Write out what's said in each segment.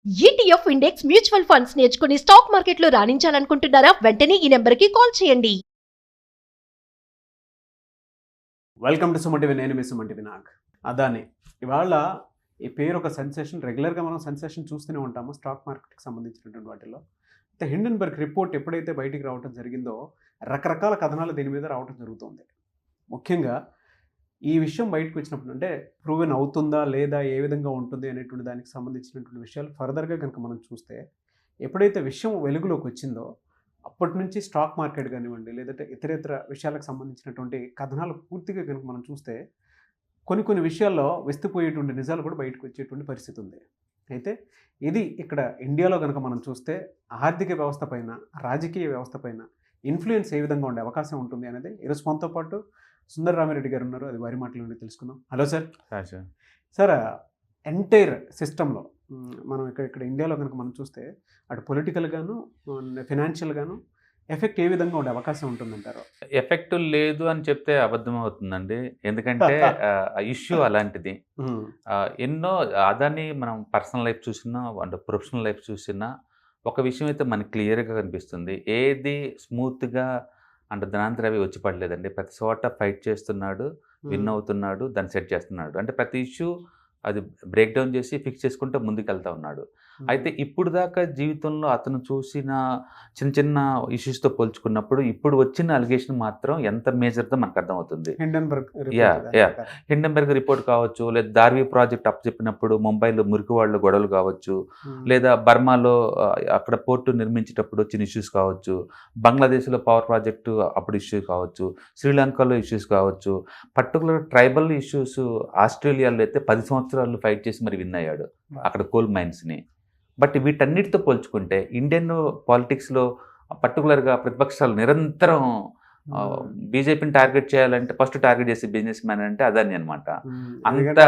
ETF index mutual funds నేర్చుకుని stock మార్కెట్లో రాణించాలనుకుంటున్నారా? వెంటనే ఈ నెంబర్కి కాల్ చేయండి. Welcome to Suman TV. నేను మీ సుమన్ టీవీ నాగ్. అదాని ఇవాళ ఈ పేరు ఒక సెన్సేషన్. రెగ్యులర్గా మనం సెన్సేషన్ చూస్తూనే ఉంటాము స్టాక్ మార్కెట్కి సంబంధించినటువంటి వాటిలో. అయితే హిండెన్బర్గ్ రిపోర్ట్ ఎప్పుడైతే బయటికి రావడం జరిగిందో రకరకాల కథనాలు దీని మీద రావడం జరుగుతుంది. ముఖ్యంగా ఈ విషయం బయటకు వచ్చినప్పుడు అంటే ప్రూవెన్ అవుతుందా లేదా, ఏ విధంగా ఉంటుంది అనేటువంటి దానికి సంబంధించినటువంటి విషయాలు ఫర్దర్గా కనుక మనం చూస్తే, ఎప్పుడైతే విషయం వెలుగులోకి వచ్చిందో అప్పటి నుంచి స్టాక్ మార్కెట్ కానివ్వండి, లేదంటే ఇతరేతర విషయాలకు సంబంధించినటువంటి కథనాలు పూర్తిగా కనుక మనం చూస్తే కొన్ని విషయాల్లో వెస్తిపోయేటువంటి నిజాలు కూడా బయటకు వచ్చేటువంటి పరిస్థితి ఉంది. అయితే ఇది ఇక్కడ ఇండియాలో కనుక మనం చూస్తే ఆర్థిక వ్యవస్థ పైన, రాజకీయ వ్యవస్థ పైన ఇన్ఫ్లుయెన్స్ ఏ విధంగా ఉండే అవకాశం ఉంటుంది అనేది ఈరోజు మనతో పాటు సుందర్ రామిరెడ్డి గారు ఉన్నారు. అది వారి మాటల నుండి తెలుసుకుందాం. Hello sir. సార్, ఎంటైర్ సిస్టంలో మనం ఇక్కడ ఇండియాలో కనుక మనం చూస్తే అటు పొలిటికల్గాను ఫినాన్షియల్గాను ఎఫెక్ట్ ఏ విధంగా ఉండే అవకాశం ఉంటుందంటారు? ఎఫెక్ట్ లేదు అని చెప్తే అబద్ధం అవుతుందండి. ఎందుకంటే ఇష్యూ అలాంటిది. ఎన్నో అదాన్ని మనం పర్సనల్ లైఫ్ చూసినా అంటే ప్రొఫెషనల్ లైఫ్ చూసినా ఒక విషయం అయితే మనకి క్లియర్గా కనిపిస్తుంది. ఏది స్మూత్గా అంటే ధనాంతర రవి వచ్చి పడలేదండి. ప్రతి చోట ఫైట్ చేస్తున్నాడు, విన్ అవుతున్నాడు, దాన్ని సెట్ చేస్తున్నాడు. అంటే ప్రతి ఇష్యూ అది బ్రేక్ డౌన్ చేసి ఫిక్స్ చేసుకుంటే ముందుకు వెళ్తూ ఉన్నాడు. అయితే ఇప్పుడు దాకా జీవితంలో అతను చూసిన చిన్న చిన్న ఇష్యూస్తో పోల్చుకున్నప్పుడు ఇప్పుడు వచ్చిన అలిగేషన్ మాత్రం ఎంత మేజర్తో మనకు అర్థమవుతుంది. హిండెన్బర్గ్ రిపోర్ట్ కావచ్చు, లేదా దార్వి ప్రాజెక్ట్ అప్ చెప్పినప్పుడు ముంబైలో మురికి వాళ్ళ గొడవలు కావచ్చు, లేదా బర్మాలో అక్కడ పోర్టు నిర్మించేటప్పుడు వచ్చిన ఇష్యూస్ కావచ్చు, బంగ్లాదేశ్లో పవర్ ప్రాజెక్టు అప్పుడు ఇష్యూ కావచ్చు, శ్రీలంకలో ఇష్యూస్ కావచ్చు, పర్టికులర్ ట్రైబల్ ఇష్యూస్ ఆస్ట్రేలియాలో అయితే 10 సంవత్సరాలు ఫైట్ చేసి మరి విన్ అయ్యాడు అక్కడ కోల్ మైన్స్ని. బట్ వీటన్నిటితో పోల్చుకుంటే ఇండియన్ పాలిటిక్స్లో పర్టికులర్గా ప్రతిపక్షాలు నిరంతరం బీజేపీని టార్గెట్ చేయాలంటే ఫస్ట్ టార్గెట్ చేసే బిజినెస్ మ్యాన్ అంటే అదాని అనమాట. అంత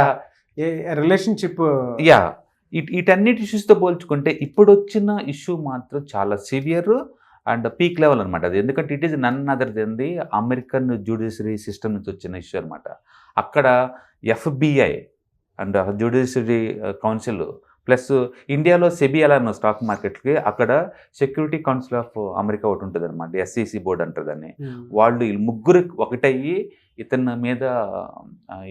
రిలేషన్షిప్ వీటన్నిటి ఇష్యూస్తో పోల్చుకుంటే ఇప్పుడు వచ్చిన ఇష్యూ మాత్రం చాలా సివియర్ అండ్ పీక్ లెవెల్ అనమాట. అది ఎందుకంటే it is none other than the American judiciary system నుంచి వచ్చిన ఇష్యూ అనమాట. అక్కడ FBI and judiciary council plus ఇండియాలో సెబీ ఎలా స్టాక్ మార్కెట్కి అక్కడ సెక్యూరిటీ కౌన్సిల్ ఆఫ్ అమెరికా ఒకటి ఉంటుంది అనమాట, SEC బోర్డు అంటారు దాన్ని. వాళ్ళు ఈ ముగ్గురు ఒకటయ్యి ఇతని మీద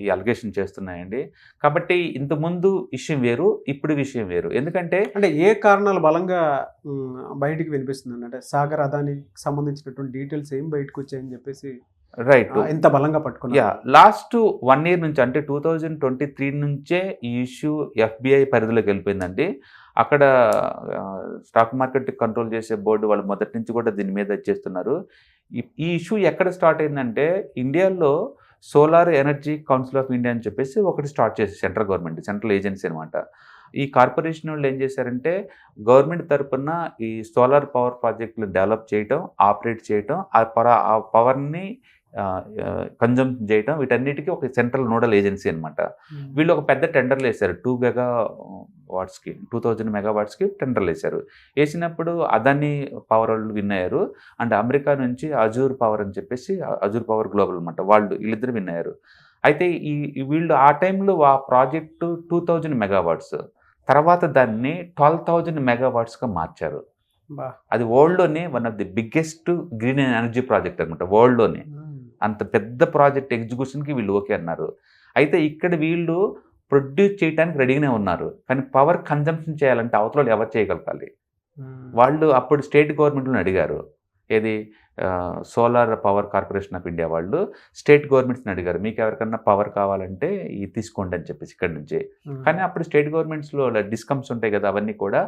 ఈ అలిగేషన్ చేస్తున్నాయండి. కాబట్టి ఇంతకుముందు విషయం వేరు, ఇప్పుడు విషయం వేరు. ఎందుకంటే అంటే ఏ కారణాలు బలంగా బయటికి వినిపిస్తుంది అంటే సాగర్ అదానికి సంబంధించినటువంటి డీటెయిల్స్ ఏం బయటకు వచ్చాయని చెప్పేసి రైట్ ఎంత బలంగా పట్టుకున్నా లాస్ట్ 1 year నుంచి అంటే 2023 నుంచే ఈ ఇష్యూ FBI పరిధిలోకి వెళ్ళిపోయిందండి. అక్కడ స్టాక్ మార్కెట్ కంట్రోల్ చేసే బోర్డు వాళ్ళు మొదటి నుంచి కూడా దీని మీద చేస్తున్నారు. ఈ ఇష్యూ ఎక్కడ స్టార్ట్ అయిందంటే ఇండియాలో solar energy council of India అని చెప్పేసి ఒకటి స్టార్ట్ చేసి సెంట్రల్ గవర్నమెంట్, సెంట్రల్ ఏజెన్సీ అనమాట. ఈ కార్పొరేషన్ వాళ్ళు ఏం చేశారంటే గవర్నమెంట్ తరఫున ఈ సోలార్ పవర్ ప్రాజెక్టులు డెవలప్ చేయటం, ఆపరేట్ చేయటం, ఆ పవర్ని కన్జంప్షన్ చేయటం, వీటన్నిటికీ ఒక సెంట్రల్ నోడల్ ఏజెన్సీ అనమాట. వీళ్ళు ఒక పెద్ద టెండర్లు వేశారు 2000 మెగావాట్స్కి టెండర్లు వేశారు. వేసినప్పుడు అదాని పవర్ వాళ్ళు విన్ అయ్యారు. అండ్ అమెరికా నుంచి అజూర్ పవర్ అని చెప్పేసి, అజూర్ పవర్ గ్లోబల్ అనమాట, వీళ్ళిద్దరు విన్ అయ్యారు. అయితే వీళ్ళు ఆ టైంలో ఆ ప్రాజెక్టు 2000 మెగావాట్స్, తర్వాత దాన్ని 12,000 మెగావాట్స్గా మార్చారు. అది వరల్డ్లోనే one of the biggest green energy project అనమాట వరల్డ్లోనే. అంత పెద్ద ప్రాజెక్ట్ ఎగ్జిక్యూషన్కి వీళ్ళు ఓకే అన్నారు. అయితే ఇక్కడ వీళ్ళు ప్రొడ్యూస్ చేయడానికి రెడీగానే ఉన్నారు, కానీ పవర్ కన్జంప్షన్ చేయాలంటే అవతల ఎవరు చేయగలగాలి? వాళ్ళు అప్పుడు స్టేట్ గవర్నమెంట్లను అడిగారు. ఏది solar power corporation of India వాళ్ళు స్టేట్ గవర్నమెంట్స్ని అడిగారు, మీకు ఎవరికన్నా పవర్ కావాలంటే ఇది తీసుకోండి అని చెప్పేసి ఇక్కడ నుంచి. కానీ అప్పుడు స్టేట్ గవర్నమెంట్స్లో డిస్కమ్స్ ఉంటాయి కదా, అవన్నీ కూడా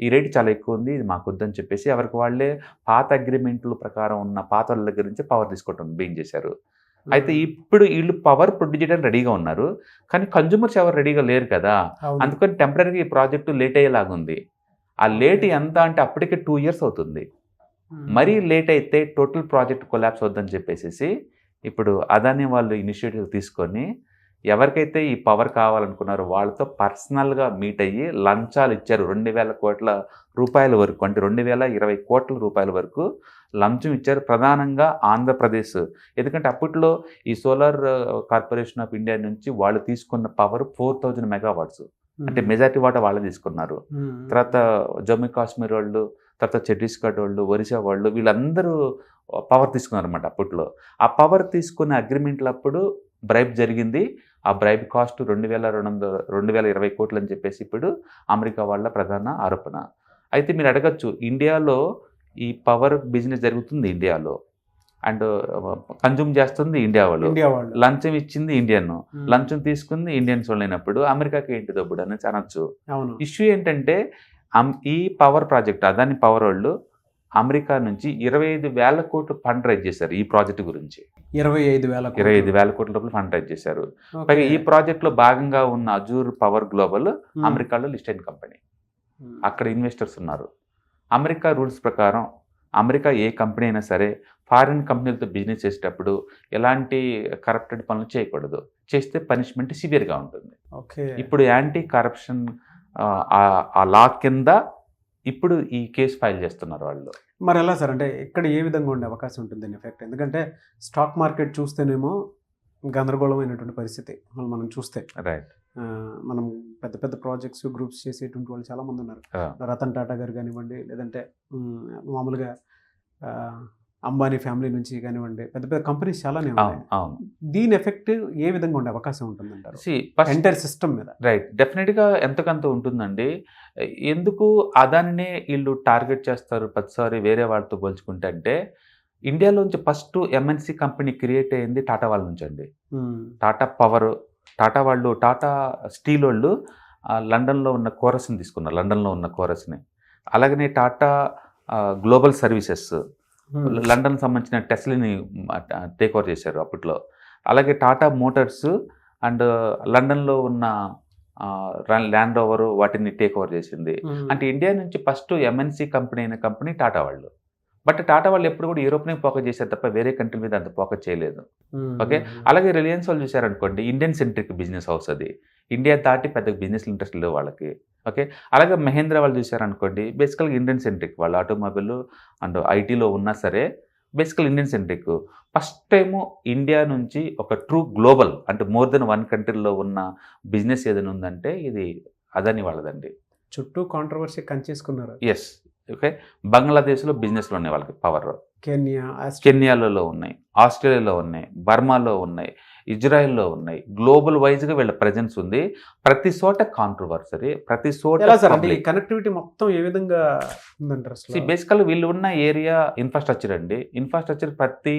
ఈ రేటు చాలా ఎక్కువ ఉంది, ఇది మాకు వద్దని చెప్పేసి ఎవరికి వాళ్ళే పాత అగ్రిమెంట్ల ప్రకారం ఉన్న పాత వాళ్ళ దగ్గర నుంచి పవర్ తీసుకోవటం బీన్ చేశారు. అయితే ఇప్పుడు వీళ్ళు పవర్ ప్రొడ్యూస్ చేయడానికి రెడీగా ఉన్నారు, కానీ కన్జ్యూమర్స్ ఎవరు రెడీగా లేరు కదా. అందుకని టెంపరీగా ఈ ప్రాజెక్టు లేట్ అయ్యేలాగుంది. ఆ లేట్ ఎంత అంటే అప్పటికే 2 years అవుతుంది. మరీ లేట్ అయితే టోటల్ ప్రాజెక్ట్ కొలాప్స్ అవుద్దని చెప్పేసి ఇప్పుడు అదాని వాళ్ళు ఇనిషియేటివ్ తీసుకొని ఎవరికైతే ఈ పవర్ కావాలనుకున్నారో వాళ్ళతో పర్సనల్గా మీట్ అయ్యి లంచాలు ఇచ్చారు. 2,000 కోట్ల రూపాయల వరకు, అంటే 2,020 కోట్ల రూపాయల వరకు లంచం ఇచ్చారు, ప్రధానంగా ఆంధ్రప్రదేశ్. ఎందుకంటే అప్పట్లో ఈ సోలార్ కార్పొరేషన్ ఆఫ్ ఇండియా నుంచి వాళ్ళు తీసుకున్న పవర్ 4,000 మెగావాట్స్. అంటే మెజారిటీ వాటా వాళ్ళే తీసుకున్నారు. తర్వాత జమ్మూ కాశ్మీర్ వాళ్ళు, తర్వాత ఛత్తీస్గఢ్ వాళ్ళు, ఒరిస్సా వాళ్ళు వీళ్ళందరూ పవర్ తీసుకున్నారు అనమాట అప్పట్లో. ఆ పవర్ తీసుకునే అగ్రిమెంట్ల అప్పుడు బ్రైబ్ జరిగింది. ఆ బ్రైబ్ కాస్ట్ 2,20 కోట్లు అని చెప్పేసి ఇప్పుడు అమెరికా వాళ్ళ ప్రధాన ఆరోపణ. అయితే మీరు అడగచ్చు, ఇండియాలో ఈ పవర్ బిజినెస్ జరుగుతుంది ఇండియాలో, అండ్ కన్జ్యూమ్ చేస్తుంది ఇండియా వాళ్ళు, లంచం ఇచ్చింది ఇండియన్, లంచం తీసుకుంది ఇండియన్స్ వాళ్ళు అయినప్పుడు అమెరికాకి ఏంటి దొబ్బుడు అని అనొచ్చు. ఇష్యూ ఏంటంటే ఈ పవర్ ప్రాజెక్ట్ అదాని పవర్ వాళ్ళు అమెరికా నుంచి 25,000 కోట్లు ఫండ్ రైజ్ చేశారు ఈ ప్రాజెక్ట్ గురించి. 25,000 కోట్ల రూపాయలు ఫండ్ రైజ్ చేశారు. పైగా ఈ ప్రాజెక్ట్ లో భాగంగా ఉన్న అజూర్ పవర్ గ్లోబల్ అమెరికాలో లిస్ట్ అయిన కంపెనీ. అక్కడ ఇన్వెస్టర్స్ ఉన్నారు. అమెరికా రూల్స్ ప్రకారం అమెరికా ఏ కంపెనీ అయినా సరే ఫారిన్ కంపెనీలతో బిజినెస్ చేసేటప్పుడు ఎలాంటి కరప్టెడ్ పనులు చేయకూడదు. చేస్తే పనిష్మెంట్ సివియర్గా ఉంటుంది. ఇప్పుడు యాంటీ కరప్షన్ ఆ లా కింద ఇప్పుడు ఈ కేసు ఫైల్ చేస్తున్నారు వాళ్ళు. మరి ఎలా సార్, అంటే ఇక్కడ ఏ విధంగా ఉండే అవకాశం ఉంటుంది దీని ఎఫెక్ట్? ఎందుకంటే స్టాక్ మార్కెట్ చూస్తేనేమో గందరగోళమైనటువంటి పరిస్థితి మనం చూస్తే. రైట్. మనం పెద్ద పెద్ద ప్రాజెక్ట్స్ గ్రూప్స్ చేసేటువంటి వాళ్ళు చాలామంది ఉన్నారు. రతన్ టాటా గారు కానివ్వండి, లేదంటే మామూలుగా అంబానీ ఫ్యామిలీ నుంచి కానివ్వండి, పెద్ద పెద్ద కంపెనీస్ చాలానే ఉన్నాయి. దీని ఎఫెక్ట్ ఏ విధంగా ఉండే అవకాశం ఉంటుందంటారు ఎంటైర్ సిస్టమ్ మీద? రైట్, డెఫినెట్గా ఎంతకంత ఉంటుందండి. ఎందుకు అదానినే వీళ్ళు టార్గెట్ చేస్తారు ప్రతిసారి వేరే వాళ్ళతో పోల్చుకుంటే అంటే, ఇండియాలోంచి ఫస్ట్ ఎంఎన్సీ కంపెనీ క్రియేట్ అయ్యింది టాటా వాళ్ళ నుంచి అండి. టాటా పవర్, టాటా వాళ్ళు, టాటా స్టీల్ వాళ్ళు లండన్లో ఉన్న కోరస్ని తీసుకున్నారు, లండన్లో ఉన్న కోరస్ని. అలాగనే టాటా గ్లోబల్ సర్వీసెస్ లండన్ సంబంధించిన టెస్లాని టేక్ ఓవర్ చేశారు అప్పట్లో. అలాగే టాటా మోటార్స్ అండ్ లండన్లో ఉన్న ల్యాండ్ రోవర్ వాటిని టేక్ ఓవర్ చేసింది. అంటే ఇండియా నుంచి ఫస్ట్ ఎంఎన్సీ కంపెనీ అయిన కంపెనీ టాటా వాళ్ళు. బట్ టాటా వాళ్ళు ఎప్పుడు కూడా యూరోప్నే ఫోకస్ చేశారు తప్ప వేరే కంట్రీ మీద అంత ఫోకస్ చేయలేదు. ఓకే. అలాగే రిలయన్స్ వాళ్ళు చూశారనుకోండి, ఇండియన్ సెంట్రిక్ బిజినెస్ హౌస్ అది. ఇండియా దాటి పెద్ద బిజినెస్ ఇంట్రెస్ట్ లేవు వాళ్ళకి. ఓకే. అలాగే మహేంద్ర వాళ్ళు చూశారనుకోండి, బేసికల్గా ఇండియన్ సెంట్రిక్ వాళ్ళు, ఆటోమొబైల్ అండ్ ఐటీలో ఉన్నా సరే బేసికల్ Indian centric. First time India నుంచి ఒక ట్రూ గ్లోబల్ అంటే మోర్ దెన్ వన్ కంట్రీలో ఉన్న బిజినెస్ ఏదైనా ఉందంటే ఇది అదాని వాళ్ళదండి. చుట్టూ కాంట్రవర్సీ కంచేసుకున్నారు. ఎస్. ఓకే. బంగ్లాదేశ్లో బిజినెస్లో ఉన్నాయి వాళ్ళకి పవర్. కెన్యాలో ఉన్నాయి, ఆస్ట్రేలియాలో ఉన్నాయి, బర్మాలో ఉన్నాయి, ఇజ్రాయెల్లో ఉన్నాయి. గ్లోబల్ వైజ్గా వీళ్ళ ప్రెజెన్స్ ఉంది. ప్రతి చోట కాంట్రవర్సరీ, ప్రతి చోట కనెక్టివిటీ మొత్తం ఏ విధంగా ఉందంటారు? బేసికల్గా వీళ్ళు ఉన్న ఏరియా ఇన్ఫ్రాస్ట్రక్చర్ అండి. ఇన్ఫ్రాస్ట్రక్చర్ ప్రతి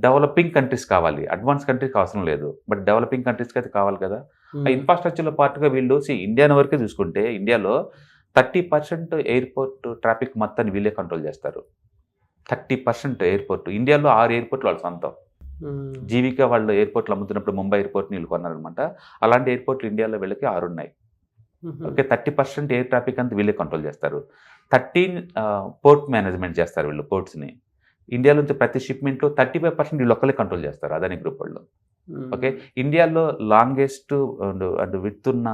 డెవలపింగ్ కంట్రీస్ కావాలి, అడ్వాన్స్ కంట్రీస్కి అవసరం లేదు, బట్ డెవలపింగ్ కంట్రీస్కి అయితే కావాలి కదా. ఆ ఇన్ఫ్రాస్ట్రక్చర్లో పార్ట్గా వీళ్ళు ఇండియాని వరకే చూసుకుంటే ఇండియాలో 30% ఎయిర్పోర్ట్ ట్రాఫిక్ మొత్తాన్ని వీళ్ళే కంట్రోల్ చేస్తారు. 30% ఎయిర్పోర్ట్. ఇండియాలో 6 ఎయిర్పోర్ట్లు వాళ్ళ సొంతం. జీవికా వాళ్ళు ఎయిర్పోర్ట్లు అమ్ముతున్నప్పుడు ముంబై ఎయిర్పోర్ట్ని వీళ్ళు కొన్నారనమాట. అలాంటి ఎయిర్పోర్ట్లు ఇండియాలో వీళ్ళకి 6 ఉన్నాయి. ఓకే. 30% ఎయిర్ ట్రాఫిక్ అంతా వీళ్ళే కంట్రోల్ చేస్తారు. 13 పోర్ట్ మేనేజ్మెంట్ చేస్తారు వీళ్ళు పోర్ట్స్ని. ఇండియా నుంచి ప్రతి షిప్మెంట్లో 35% వీళ్ళు ఒక్కలే కంట్రోల్ చేస్తారు అదాని గ్రూప్ వాళ్ళు. ఓకే. ఇండియాలో లాంగెస్ట్ అండ్ విడ్త్ ఉన్న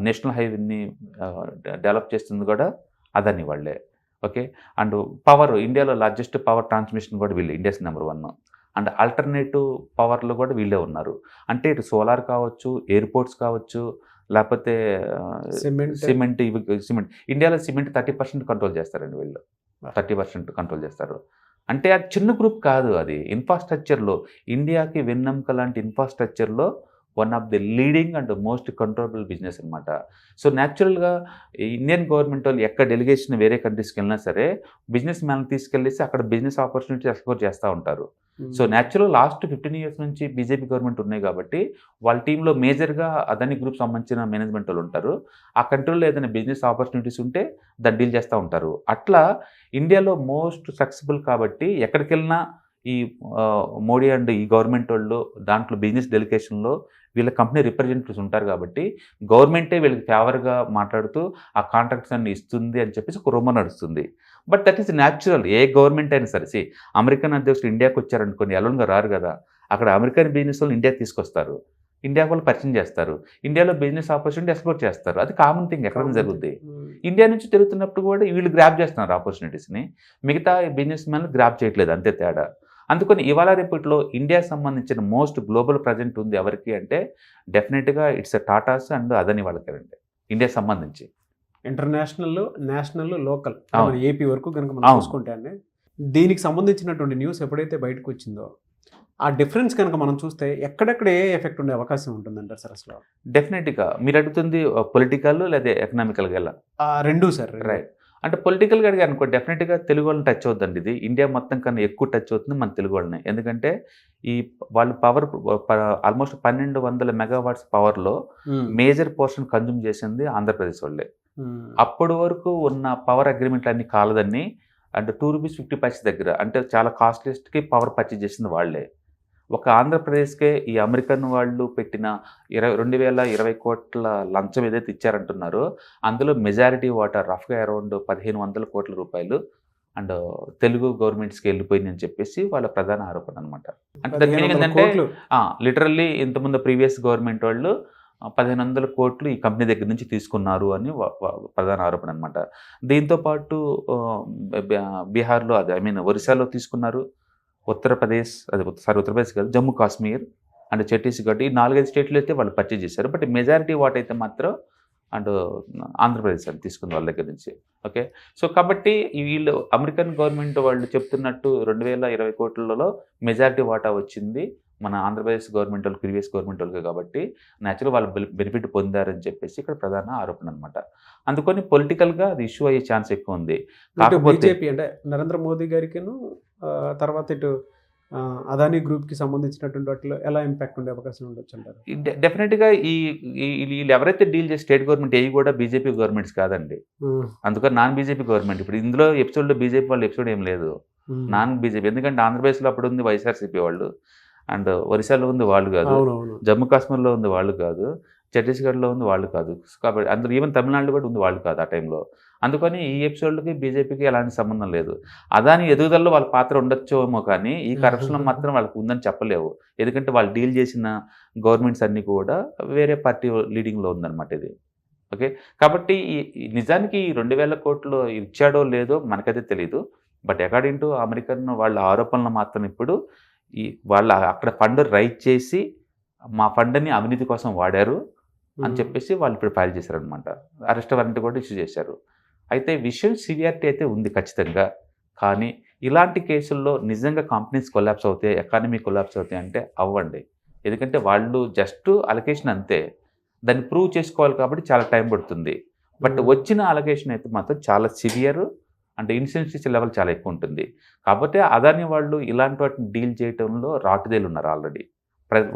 నేషనల్ హైవేని డెవలప్ చేస్తుంది కూడా అదాని వాళ్ళే. ఓకే. అండ్ పవర్, ఇండియాలో లార్జెస్ట్ పవర్ ట్రాన్స్మిషన్ కూడా వీళ్ళు, ఇండియాస్ నెంబర్ 1. అండ్ ఆల్టర్నేటివ్ పవర్లో కూడా వీళ్ళే ఉన్నారు. అంటే ఇటు సోలార్ కావచ్చు, ఎయిర్పోర్ట్స్ కావచ్చు, లేకపోతే సిమెంట్. ఇండియాలో సిమెంట్ 30% కంట్రోల్ చేస్తారండి వీళ్ళు. 30% కంట్రోల్ చేస్తారు. అంటే అది చిన్న గ్రూప్ కాదు, అది ఇన్ఫ్రాస్ట్రక్చర్లో ఇండియాకి వెన్నెముక లాంటి ఇన్ఫ్రాస్ట్రక్చర్లో one of the leading and most controllable business అనమాట. సో న్యాచురల్గా ఇండియన్ గవర్నమెంట్ వాళ్ళు ఎక్కడ డెలిగేషన్ వేరే కంట్రీస్కి వెళ్ళినా సరే బిజినెస్ మ్యాన్ తీసుకెళ్ళేసి అక్కడ బిజినెస్ ఆపర్చునిటీ ఎక్స్ప్లోర్ చేస్తూ ఉంటారు. సో న్యాచురల్ లాస్ట్ 15 years నుంచి బీజేపీ గవర్నమెంట్ ఉన్నాయి కాబట్టి వాళ్ళ టీంలో మేజర్గా అదాని గ్రూప్ సంబంధించిన మేనేజ్మెంట్ వాళ్ళు ఉంటారు. ఆ కంట్రీలో ఏదైనా బిజినెస్ ఆపర్చునిటీస్ ఉంటే దాన్ని డీల్ చేస్తూ ఉంటారు. అట్లా ఇండియాలో మోస్ట్ సక్సెస్ఫుల్ కాబట్టి ఎక్కడికి వెళ్ళినా ఈ మోడీ అండ్ ఈ గవర్నమెంట్ వాళ్ళు దాంట్లో బిజినెస్ డెలిగేషన్లో వీళ్ళ కంపెనీ రిప్రజెంటేటివ్స్ ఉంటారు కాబట్టి గవర్నమెంటే వీళ్ళకి ఫేవర్గా మాట్లాడుతూ ఆ కాంట్రాక్ట్స్ అన్ని ఇస్తుంది అని చెప్పేసి ఒక రూమర్ నడుస్తుంది. But that is natural. A government అయినా సరే, అమెరికన్ అధ్యక్షులు ఇండియాకి వచ్చారనుకోండి, అలోన్గా రారు కదా. అక్కడ అమెరికన్ బిజినెస్ వాళ్ళు ఇండియాకి తీసుకొస్తారు, ఇండియా వాళ్ళు పరిచయం చేస్తారు, ఇండియాలో బిజినెస్ ఆపర్చునిటీ ఎక్స్ప్లోర్ చేస్తారు. అది కామన్ థింగ్, ఎక్కడైనా జరుగుద్ది. ఇండియా నుంచి తిరుగుతున్నప్పుడు కూడా వీళ్ళు గ్రాప్ చేస్తున్నారు ఆపర్చునిటీస్ని, మిగతా బిజినెస్ మ్యాన్లు గ్రాప్ చేయట్లేదు, అంతే తేడా. అందుకని ఇవాళ రేపట్లో ఇండియాకి సంబంధించిన మోస్ట్ గ్లోబల్ ప్రజెంట్ ఉంది ఎవరికి అంటే డెఫినెట్గా ఇట్స్ టాటాస్ అండ్ అదాని వాళ్ళకేనండి ఇండియాకి సంబంధించి. ఇంటర్నేషనల్, నేషనల్, లోకల్ అవును. ఏపీ వరకు కనుక మనం అవును. చూసుకుంటే అండి, దీనికి సంబంధించినటువంటి న్యూస్ ఎప్పుడైతే బయటకు వచ్చిందో ఆ డిఫరెన్స్ కనుక మనం చూస్తే ఎక్కడెక్కడ ఏ ఎఫెక్ట్ ఉండే అవకాశం ఉంటుందంటారు సార్ అసలు? డెఫినెట్గా మీరు అడుగుతుంది పొలిటికల్ లేదా ఎకనామికల్గా ఎలా? రెండు సార్. రైట్. అంటే పొలిటికల్గా అడిగా అనుకో డెఫినెట్గా తెలుగు వాళ్ళని టచ్ అవుతుందండి. ఇది ఇండియా మొత్తం కన్నా ఎక్కువ టచ్ అవుతుంది మన తెలుగు వాళ్ళని. ఎందుకంటే ఈ వాళ్ళు పవర్ ఆల్మోస్ట్ 1200 మెగావాట్స్ పవర్లో మేజర్ పోర్షన్ కన్జ్యూమ్ చేసింది ఆంధ్రప్రదేశ్ వాళ్ళే. అప్పటి వరకు ఉన్న పవర్ అగ్రిమెంట్లు అన్ని కాలదని అంటే ₹2.50 దగ్గర అంటే చాలా కాస్ట్లీస్ట్కి పవర్ పర్చేజ్ చేసింది వాళ్ళే. ఒక ఆంధ్రప్రదేశ్కే ఈ అమెరికన్ వాళ్ళు పెట్టిన 2020 కోట్ల లంచం ఏదైతే ఇచ్చారంటున్నారో అందులో మెజారిటీ వాటా రఫ్గా అరౌండ్ 1500 కోట్ల రూపాయలు అండ్ తెలుగు గవర్నమెంట్స్కి వెళ్ళిపోయింది అని చెప్పేసి వాళ్ళ ప్రధాన ఆరోపణ అనమాట. అంటే దాని మీనింగ్ ఏంటంటే లిటరల్లీ ఇంతకుముందు ప్రీవియస్ గవర్నమెంట్ వాళ్ళు 1500 కోట్లు ఈ కంపెనీ దగ్గర నుంచి తీసుకున్నారు అని ప్రధాన ఆరోపణ అనమాట. దీంతోపాటు బీహార్లో అదే ఒరిస్సాలో తీసుకున్నారు, ఉత్తరప్రదేశ్ ఉత్తరప్రదేశ్ కాదు జమ్మూ కాశ్మీర్ అండ్ ఛత్తీస్గఢ్ ఈ 4-5 స్టేట్లు అయితే వాళ్ళు పర్చేజ్ చేశారు. బట్ మెజారిటీ వాట్ అయితే మాత్రం అండ్ ఆంధ్రప్రదేశ్ అని తీసుకుంది వాళ్ళ దగ్గర నుంచి. ఓకే, సో కాబట్టి వీళ్ళు అమెరికన్ గవర్నమెంట్ వాళ్ళు చెప్తున్నట్టు 2020 కోట్లలో మెజారిటీ వాటా వచ్చింది మన ఆంధ్రప్రదేశ్ గవర్నమెంట్ వాళ్ళు ప్రీవియస్ గవర్నమెంట్ వాళ్ళకి. కాబట్టి న్యాచురల్ వాళ్ళు బెనిఫిట్ పొందారని చెప్పేసి ఇక్కడ ప్రధాన ఆరోపణ అనమాట. అందుకని పొలిటికల్గా అది ఇష్యూ అయ్యే ఛాన్స్ ఎక్కువ ఉంది. కాకపోతే బీజేపీ అంటే నరేంద్ర మోదీ గారికి తర్వాత ఇటు అదానీ గ్రూప్కి సంబంధించినటువంటి వాటిలో ఎలా ఇంపాక్ట్ ఉండే అవకాశం ఉండొచ్చు అంటారు? డెఫినెట్గా వీళ్ళు ఎవరైతే డీల్ చేసే స్టేట్ గవర్నమెంట్ ఏవి కూడా బీజేపీ గవర్నమెంట్స్ కాదండి. అందుకని నాన్ బీజేపీ గవర్నమెంట్. ఇప్పుడు ఇందులో ఎపిసోడ్లో బీజేపీ వాళ్ళు ఎపిసోడ్ ఏం లేదు, నాన్ బీజేపీ. ఎందుకంటే ఆంధ్రప్రదేశ్లో అప్పుడు ఉంది వైఎస్ఆర్సీపీ వాళ్ళు, అండ్ ఒరిస్సాలో ఉంది వాళ్ళు కాదు, జమ్మూ కాశ్మీర్లో ఉంది వాళ్ళు కాదు, ఛత్తీస్గఢ్లో ఉంది వాళ్ళు కాదు. కాబట్టి అందులో ఈవెన్ తమిళనాడులో కూడా ఉంది వాళ్ళు కాదు ఆ టైంలో. అందుకని ఈ ఎపిసోడ్లకి బీజేపీకి ఎలాంటి సంబంధం లేదు. అదాని ఎదుగుదలలో వాళ్ళ పాత్ర ఉండొచ్చేమో కానీ ఈ కరప్షన్లో మాత్రం వాళ్ళకి ఉందని చెప్పలేవు. ఎందుకంటే వాళ్ళు డీల్ చేసిన గవర్నమెంట్స్ అన్నీ కూడా వేరే పార్టీ లీడింగ్లో ఉందన్నమాట ఇది. ఓకే, కాబట్టి నిజానికి 2000 కోట్లు ఇచ్చాడో లేదో మనకైతే తెలియదు. బట్ అకార్డింగ్ టు అమెరికన్ వాళ్ళ ఆరోపణలు మాత్రం ఇప్పుడు వాళ్ళ అక్కడ ఫండ్ రైజ్ చేసి మా ఫండ్ని అవినీతి కోసం వాడారు అని చెప్పేసి వాళ్ళు ఇప్పుడు ఫైల్ చేశారనమాట. అరెస్ట్ వారెంట్ కూడా ఇష్యూ చేశారు. అయితే విషయం సివియారిటీ అయితే ఉంది ఖచ్చితంగా. కానీ ఇలాంటి కేసుల్లో నిజంగా కంపెనీస్ కొలాప్స్ అవుతాయి, ఎకానమీ కొలాప్స్ అవుతాయి అంటే అవ్వండి. ఎందుకంటే వాళ్ళు జస్ట్ అలొకేషన్ అంతే, దాన్ని ప్రూవ్ చేసుకోవాలి కాబట్టి చాలా టైం పడుతుంది. బట్ వచ్చిన అలొకేషన్ అయితే మాత్రం చాలా సివియర్ అంటే ఇన్సెన్సిటివ్ లెవెల్ చాలా ఎక్కువ ఉంటుంది. కాబట్టి అదాని వాళ్ళు ఇలాంటి వాటిని డీల్ చేయడంలో రాటుదేలు ఉన్నారు ఆల్రెడీ.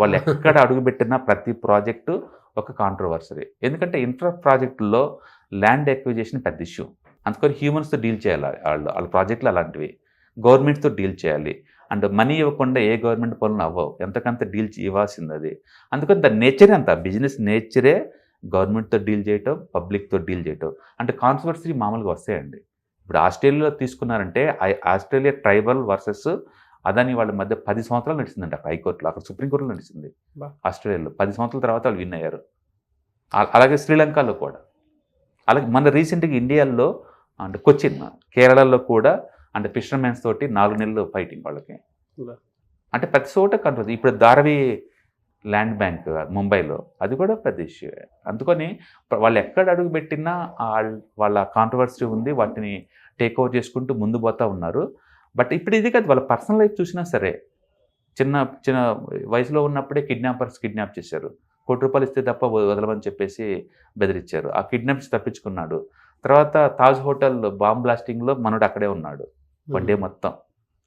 వాళ్ళు ఎక్కడ అడుగుపెట్టినా ప్రతి ప్రాజెక్టు ఒక కాంట్రవర్సరీ. ఎందుకంటే ఇన్ఫ్రా ప్రాజెక్టుల్లో ల్యాండ్ ఎక్విజిషన్ పెద్ద ఇష్యూ. అందుకని హ్యూమన్స్తో డీల్ చేయాలి వాళ్ళ ప్రాజెక్టులు అలాంటివి. గవర్నమెంట్తో డీల్ చేయాలి. అండ్ మనీ ఇవ్వకుండా ఏ గవర్నమెంట్ పనులు అవ్వవు, ఎంతకంత డీల్ ఇవ్వాల్సింది అది. అందుకని దాని నేచరే అంత, బిజినెస్ నేచరే గవర్నమెంట్తో డీల్ చేయటం, పబ్లిక్తో డీల్ చేయటం. అంటే కాంట్రవర్సీ మామూలుగా వస్తాయండి. ఇప్పుడు ఆస్ట్రేలియాలో తీసుకున్నారంటే ఆస్ట్రేలియా ట్రైబల్ వర్సెస్ అదాని వాళ్ళ మధ్య 10 సంవత్సరాలు నడిచిందంట అక్కడ హైకోర్టులో, అక్కడ సుప్రీంకోర్టులో నడిచింది ఆస్ట్రేలియాలో. 10 సంవత్సరాల తర్వాత వాళ్ళు విన్ అయ్యారు. అలాగే శ్రీలంకలో కూడా, అలాగే మన రీసెంట్గా ఇండియాలో అంటే కొచ్చిన్ కేరళలో కూడా అంటే ఫిషర్మెన్స్ తోటి 4 నెలలు ఫైటింగ్ వాళ్ళకి. అంటే ప్రతి చోట కంట్రోల్. ఇప్పుడు ధారవి ల్యాండ్ బ్యాంక్ ముంబైలో అది కూడా పెద్ద ఇష్యూ. అందుకని వాళ్ళు ఎక్కడ అడుగు పెట్టినా వాళ్ళ కాంట్రవర్సీ ఉంది, వాటిని టేక్ ఓవర్ చేసుకుంటూ ముందు పోతూ ఉన్నారు. బట్ ఇప్పుడు ఇది కాదు, వాళ్ళ పర్సనల్ లైఫ్ చూసినా సరే చిన్న వయసులో ఉన్నప్పుడే కిడ్నాప్ చేశారు. ₹1 ఇస్తే తప్ప వదలమని చెప్పేసి బెదిరించారు. ఆ కిడ్నాప్స్ తప్పించుకున్నాడు. తర్వాత తాజ్ హోటల్ బాంబ్ బ్లాస్టింగ్లో మనోడు అక్కడే ఉన్నాడు 1 డే మొత్తం.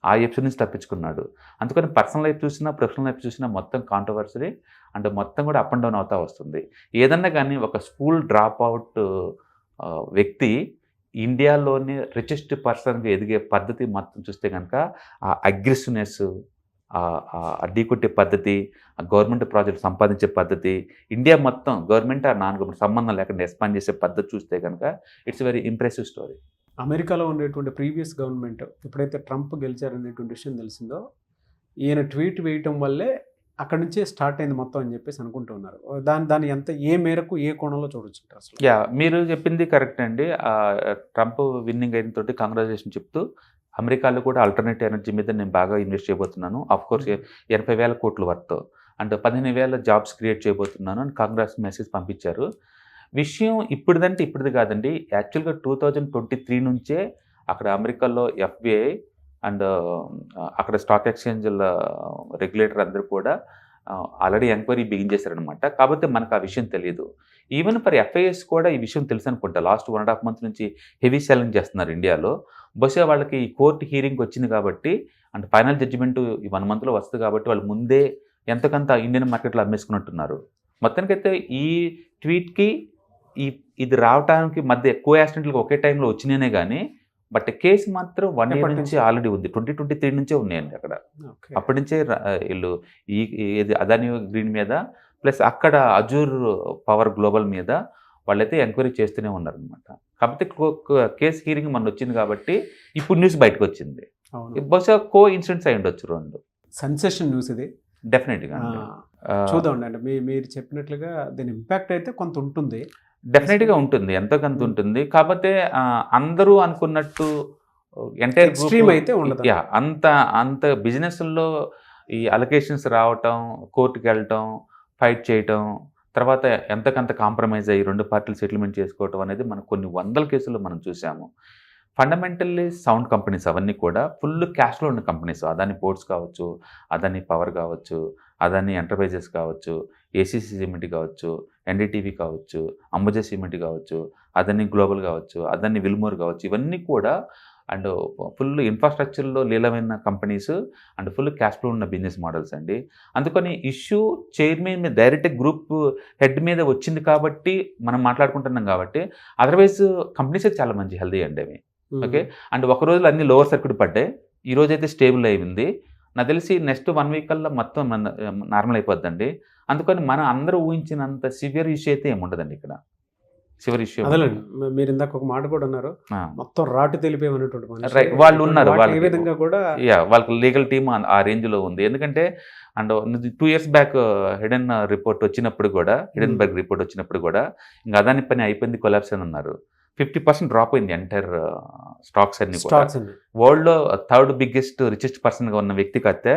ఆ ఎపిసోడ్ నుంచి తప్పించుకున్నాడు. అందుకని పర్సనల్ లైఫ్ చూసినా ప్రొఫెషనల్ లైఫ్ చూసినా మొత్తం కాంట్రవర్సరీ అంటే మొత్తం కూడా అప్ అండ్ డౌన్ అవుతూ వస్తుంది. ఏదన్నా కానీ ఒక స్కూల్ డ్రాప్ అవుట్ వ్యక్తి ఇండియాలోనే రిచెస్ట్ పర్సన్గా ఎదిగే పద్ధతి మొత్తం చూస్తే కనుక ఆ అగ్రెసివ్నెస్, ఢీకొట్టే పద్ధతి, గవర్నమెంట్ ప్రాజెక్ట్ సంపాదించే పద్ధతి, ఇండియా మొత్తం గవర్నమెంట్ నాన్ గవర్నమెంట్ సంబంధం లేకుండా ఎక్స్పాండ్ చేసే పద్ధతి చూస్తే కనుక ఇట్స్ వెరీ ఇంప్రెసివ్ స్టోరీ. అమెరికాలో ఉండేటువంటి ప్రీవియస్ గవర్నమెంట్ ఎప్పుడైతే ట్రంప్ గెలిచారనేటువంటి విషయం తెలిసిందో, ఈయన ట్వీట్ వేయటం వల్లే అక్కడి నుంచే స్టార్ట్ అయింది మొత్తం అని చెప్పేసి అనుకుంటూ ఉన్నారు. దాన్ని ఎంత ఏ మేరకు ఏ కోణంలో చూడొచ్చు అసలు? మీరు చెప్పింది కరెక్ట్ అండి. ట్రంప్ విన్నింగ్ అయిన తోటి కంగ్రాచులేషన్ చెప్తూ అమెరికాలో కూడా ఆల్టర్నేటివ్ ఎనర్జీ మీద నేను బాగా ఇన్వెస్ట్ చేయబోతున్నాను, ఆఫ్కోర్స్ 80,000 కోట్ల వర్త్ అండ్ 15,000 జాబ్స్ క్రియేట్ చేయబోతున్నాను అని కాంగ్రెస్ మెసేజ్ పంపించారు. విషయం ఇప్పుడుది కాదండి. యాక్చువల్గా 2023 నుంచే అక్కడ అమెరికాలో ఎఫ్బిఐ అండ్ అక్కడ స్టాక్ ఎక్స్చేంజ్ల రెగ్యులేటర్ అందరూ కూడా ఆల్రెడీ ఎంక్వైరీ బిగిన్ చేశారనమాట. కాకపోతే మనకు ఆ విషయం తెలియదు. ఈవెన్ ఫర్ ఎఫ్ఐఎస్ కూడా ఈ విషయం తెలుసు అనుకుంటా. లాస్ట్ 1.5 months నుంచి హెవీ సెల్లింగ్ చేస్తున్నారు ఇండియాలో. బహుశా వాళ్ళకి ఈ కోర్టు హీరింగ్ వచ్చింది కాబట్టి అండ్ ఫైనల్ జడ్జిమెంట్ ఈ 1 monthలో వస్తుంది కాబట్టి వాళ్ళు ముందే ఎంతకంత ఇండియన్ మార్కెట్లో అమ్మేసుకున్నట్టున్నారు. మొత్తానికైతే ఈ ట్వీట్కి ఇది రావడానికి మధ్య యాక్సిడెంట్లకు ఒకే టైంలో వచ్చినాయనే కానీ బట్ కేసు మాత్రం 1 year నుంచి ఆల్రెడీ ఉంది. 2023 నుంచే ఉన్నాయండి అక్కడ. అప్పటి నుంచే వీళ్ళు ఇది అదాని గ్రీన్ మీద ప్లస్ అక్కడ అజూర్ పవర్ గ్లోబల్ మీద వాళ్ళైతే ఎంక్వైరీ చేస్తూనే ఉన్నారనమాట. కాకపోతే కేసు హీరింగ్ మన వచ్చింది కాబట్టి ఇప్పుడు న్యూస్ బయటకు వచ్చింది. బహుశా ఇన్సిడెంట్స్ అయి ఉండొచ్చు 2. సెన్సేషన్ న్యూస్ ఇది డెఫినెట్గా చూద్దాం అంటే మీరు చెప్పినట్లుగా దీని ఇంపాక్ట్ అయితే కొంత ఉంటుంది. డెఫినెట్గా ఉంటుంది, ఎంతో కొంత ఉంటుంది. కాకపోతే అందరూ అనుకున్నట్టు ఎంటైర్ ఎక్స్ట్రీమ్ అయితే ఉండదు. అంత బిజినెస్లో ఈ అలొకేషన్స్ రావటం, కోర్టుకి వెళ్ళటం, ఫైట్ చేయటం, తర్వాత ఎంతకంత కాంప్రమైజ్ అయ్యి 2 పార్టీలు సెటిల్మెంట్ చేసుకోవటం అనేది మనం కొన్ని 100 కేసుల్లో మనం చూసాము. ఫండమెంటల్లీ సౌండ్ కంపెనీస్ అవన్నీ కూడా ఫుల్ క్యాష్లో ఉన్న కంపెనీస్. అదాని పోర్ట్స్ కావచ్చు, అదాని పవర్ కావచ్చు, అదాని ఎంటర్ప్రైజెస్ కావచ్చు, ఏసీసీ సిమెంట్ కావచ్చు, ఎన్డీటీవీ కావచ్చు, అంబుజా సిమెంట్ కావచ్చు, అదాని గ్లోబల్ కావచ్చు, అదాని విల్మోర్ కావచ్చు, ఇవన్నీ కూడా అండ్ ఫుల్ ఇన్ఫ్రాస్ట్రక్చర్లో లీలమైన companies and full cash flow ఉన్న బిజినెస్ మోడల్స్ అండి. అందుకని ఇష్యూ చైర్మన్ మీద డైరెక్ట్ గ్రూప్ హెడ్ మీద వచ్చింది కాబట్టి మనం మాట్లాడుకుంటున్నాం కాబట్టి, అదర్వైజ్ కంపెనీస్ అయితే చాలా మంచి హెల్దీ అండి అవి. ఓకే, అండ్ ఒక రోజులో అన్ని లోవర్ సర్క్యూట్ పడ్డాయి. ఈ రోజు అయితే స్టేబుల్ అయింది. నాకు తెలిసి నెక్స్ట్ 1 week కల్లా మొత్తం నార్మల్ అయిపోద్దండి. అందుకని మనం అందరూ ఊహించినంత సివియర్ ఇష్యూ అయితే ఏముండదండి ఇక్కడ. సివియర్ ఇష్యూ అదేలేండి. మీరు ఇందాక ఒక మాట కూడా అన్నారు, మొత్తం రాటు తెలిపేమన్నటువంటి రైట్ వాళ్ళు ఉన్నారు. ఏ విధంగా కూడా వాళ్ళకి లీగల్ టీమ్ ఆ రేంజ్లో ఉంది. ఎందుకంటే and 2 years back Hindenburg report వచ్చినప్పుడు కూడా ఇంకా అదాని పని అయిపోయింది, కొలాప్స్ అని అన్నారు. 50% డ్రాప్ అయింది ఎంటైర్ స్టాక్స్ అన్ని కూడా. వరల్డ్లో 3rd బిగ్గెస్ట్ రిచెస్ట్ పర్సన్గా ఉన్న వ్యక్తికి అయితే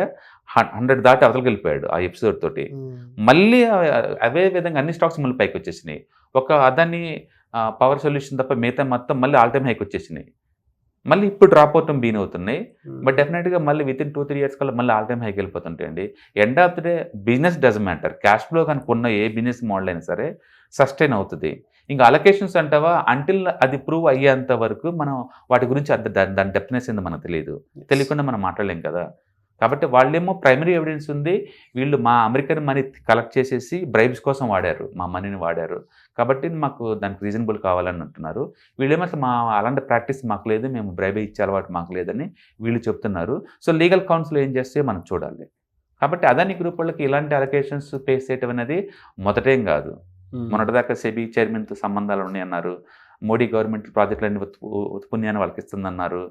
100 దాటి అవతలకి వెళ్ళిపోయాడు ఆ ఎపిసోడ్ తోటి. మళ్ళీ అవే విధంగా అన్ని స్టాక్స్ మళ్ళీ పైకి వచ్చేసినాయి. ఒక అదాని పవర్ సొల్యూషన్ తప్ప మిగతా మొత్తం మళ్ళీ ఆల్ టైమ్ హైకి వచ్చేసినాయి. మళ్ళీ ఇప్పుడు డ్రాప్ అవటం బీన్ అవుతున్నాయి. బట్ డెఫినెట్గా మళ్ళీ వితిన్ 2-3 years కల్లా మళ్ళీ ఆల్ టైమ్ హైకి వెళ్ళిపోతుంటాయండి. End of the day business does matter. Cash flow కనుక ఉన్న ఏ బిజినెస్ మోడల్ అయినా సరే సస్టైన్ అవుతుంది. ఇంకా అలొకేషన్స్ అంటావా, అంటిల్ అది ప్రూవ్ అయ్యేంత వరకు మనం వాటి గురించి దాని డెఫినెస్ ఏందో మనకు తెలియకుండా మనం మాట్లాడలేం కదా. కాబట్టి వాళ్ళేమో ప్రైమరీ ఎవిడెన్స్ ఉంది, వీళ్ళు మా అమెరికన్ మనీ కలెక్ట్ చేసేసి బ్రైబ్స్ కోసం వాడారు, మా మనీని వాడారు కాబట్టి మాకు దానికి రీజనబుల్ కావాలని అంటున్నారు. వీళ్ళేమో అసలు అలాంటి ప్రాక్టీస్ మాకు లేదు, మేము బ్రైబ్ ఇచ్చే అలవాటు మాకు లేదని వీళ్ళు చెప్తున్నారు. సో లీగల్ కౌన్సిల్ ఏం చేస్తే మనం చూడాలి. కాబట్టి అదాని గ్రూప్ వాళ్ళకి ఇలాంటి అలొకేషన్స్ ఫేస్ చేయటం అనేది మొదటేం కాదు. మొన్నటిదాకా సెబీ చైర్మన్తో సంబంధాలు ఉన్నాయన్నారు. మోడీ గవర్నమెంట్ ప్రాజెక్టులన్నీ పుణ్యాన్ని వాళ్ళకి ఇస్తుందన్నారు.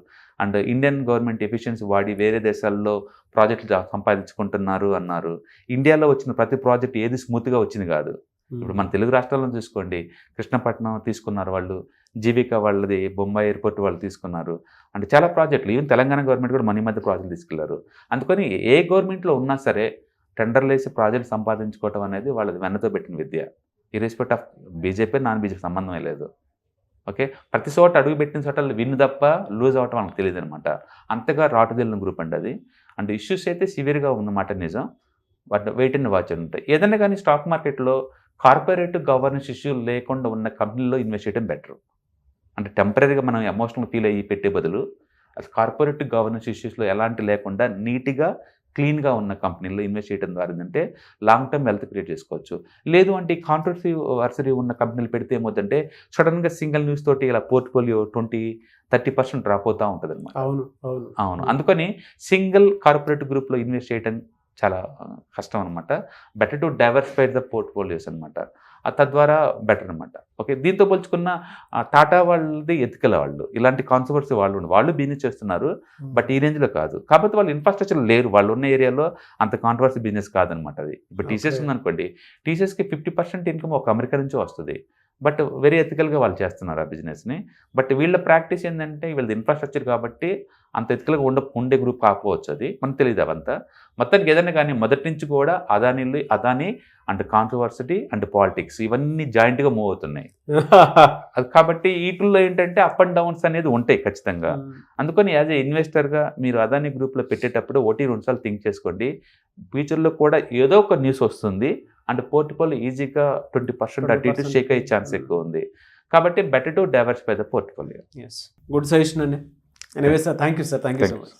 అండ్ ఇండియన్ గవర్నమెంట్ ఎఫిషియన్సీ వాడి వేరే దేశాల్లో ప్రాజెక్టులు సంపాదించుకుంటున్నారు అన్నారు. ఇండియాలో వచ్చిన ప్రతి ప్రాజెక్ట్ ఏది స్మూత్గా వచ్చింది కాదు. ఇప్పుడు మన తెలుగు రాష్ట్రాల్లో చూసుకోండి, కృష్ణపట్నం తీసుకున్నారు వాళ్ళు, జీవిక వాళ్ళది బొంబాయి ఎయిర్పోర్ట్ వాళ్ళు తీసుకున్నారు. అంటే చాలా ప్రాజెక్టులు, ఈవెన్ తెలంగాణ గవర్నమెంట్ కూడా మనీ మధ్య ప్రాజెక్టులు తీసుకెళ్లారు. అందుకని ఏ గవర్నమెంట్లో ఉన్నా సరే టెండర్లు వేసి ప్రాజెక్ట్ సంపాదించుకోవటం అనేది వాళ్ళది వెన్నతో పెట్టిన విద్య. ఇర్రెస్పెక్ట్ ఆఫ్ బీజేపీ నాన్ బీజేపీ సంబంధమే లేదు. ఓకే, ప్రతి చోట అడుగు పెట్టిన చోట విన్ తప్ప లూజ్ అవ్వటం వాళ్ళకి తెలియదు అనమాట. అంతగా రాటుదేలిన గ్రూప్ అండి అది. అండ్ ఇష్యూస్ అయితే సివియర్గా ఉన్నమాట నిజం. బట్ వెయిట్ అండ్ వాచ్ అని ఉంటాయి. ఏదైనా కానీ స్టాక్ మార్కెట్లో కార్పొరేట్ గవర్నెన్స్ ఇష్యూ లేకుండా ఉన్న కంపెనీలో ఇన్వెస్ట్ చేయడం బెటర్. అంటే టెంపరీగా మనం ఎమోషనల్ ఫీల్ అయ్యి పెట్టే బదులు అసలు కార్పొరేట్ గవర్నెన్స్ ఇష్యూస్లో ఎలాంటి లేకుండా నీట్గా క్లీన్గా ఉన్న కంపెనీలో ఇన్వెస్ట్ చేయడం ద్వారా ఏంటంటే లాంగ్ టర్మ్ వెల్త్ క్రియేట్ చేసుకోవచ్చు. లేదు అంటే కాంట్రవర్సరీ ఉన్న కంపెనీలు పెడితే ఏమవుతుందంటే సడన్గా సింగిల్ న్యూస్ తోటి ఇలా పోర్ట్ఫోలియో 20-30% డ్రాప్ అవుతూ ఉంటుంది అనమాట. అవును, అందుకని సింగిల్ కార్పొరేట్ గ్రూప్లో ఇన్వెస్ట్ చేయడం చాలా కష్టం అనమాట. Better to diversify the portfolios అనమాట. తద్వారా బెటర్ అనమాట. ఓకే, దీంతో పోల్చుకున్న టాటా వాళ్ళది ఎథికల్ వాళ్ళు, ఇలాంటి కాన్సెప్ట్స్ వాళ్ళు బిజినెస్ చేస్తున్నారు. బట్ ఈ రేంజ్లో కాదు. కాకపోతే వాళ్ళు ఇన్ఫ్రాస్ట్రక్చర్ లేరు, వాళ్ళు ఉన్న ఏరియాలో అంత కాంట్రవర్సీ బిజినెస్ కాదనమాట అది. ఇప్పుడు టీసీఎస్ ఉందనుకోండి, టీసీఎస్కి 50% ఇన్కమ్ ఒక అమెరికా నుంచే వస్తుంది. బట్ వెరీ ఎథికల్గా వాళ్ళు చేస్తున్నారు ఆ బిజినెస్ని. బట్ వీళ్ళ ప్రాక్టీస్ ఏంటంటే వీళ్ళది ఇన్ఫ్రాస్ట్రక్చర్ కాబట్టి అంత ఎథికల్గా ఉండే గ్రూప్ కాకపోవచ్చు, అది మనకు తెలియదు అవంతా. మొత్తానికి ఏదైనా కానీ మొదటి నుంచి కూడా అదానీ అండ్ కాంట్రవర్సిటీ అండ్ పాలిటిక్స్ ఇవన్నీ జాయింట్గా మూవ్ అవుతున్నాయి. అది కాబట్టి వీటిల్లో ఏంటంటే అప్ అండ్ డౌన్స్ అనేది ఉంటాయి ఖచ్చితంగా. అందుకని యాజ్ ఏ ఇన్వెస్టర్గా మీరు అదానీ గ్రూప్లో పెట్టేటప్పుడు 1-2 సార్లు థింక్ చేసుకోండి. ఫ్యూచర్లో కూడా ఏదో ఒక న్యూస్ వస్తుంది అండ్ పోర్ట్ఫోలియో ఈజీగా 20% అటు ఇటు షేక్ అయ్యే ఛాన్స్ ఎక్కువ ఉంది. కాబట్టి better to diversify the portfolio. Good suggestion అండి. Anyways sir, thank you sir, thank you so much.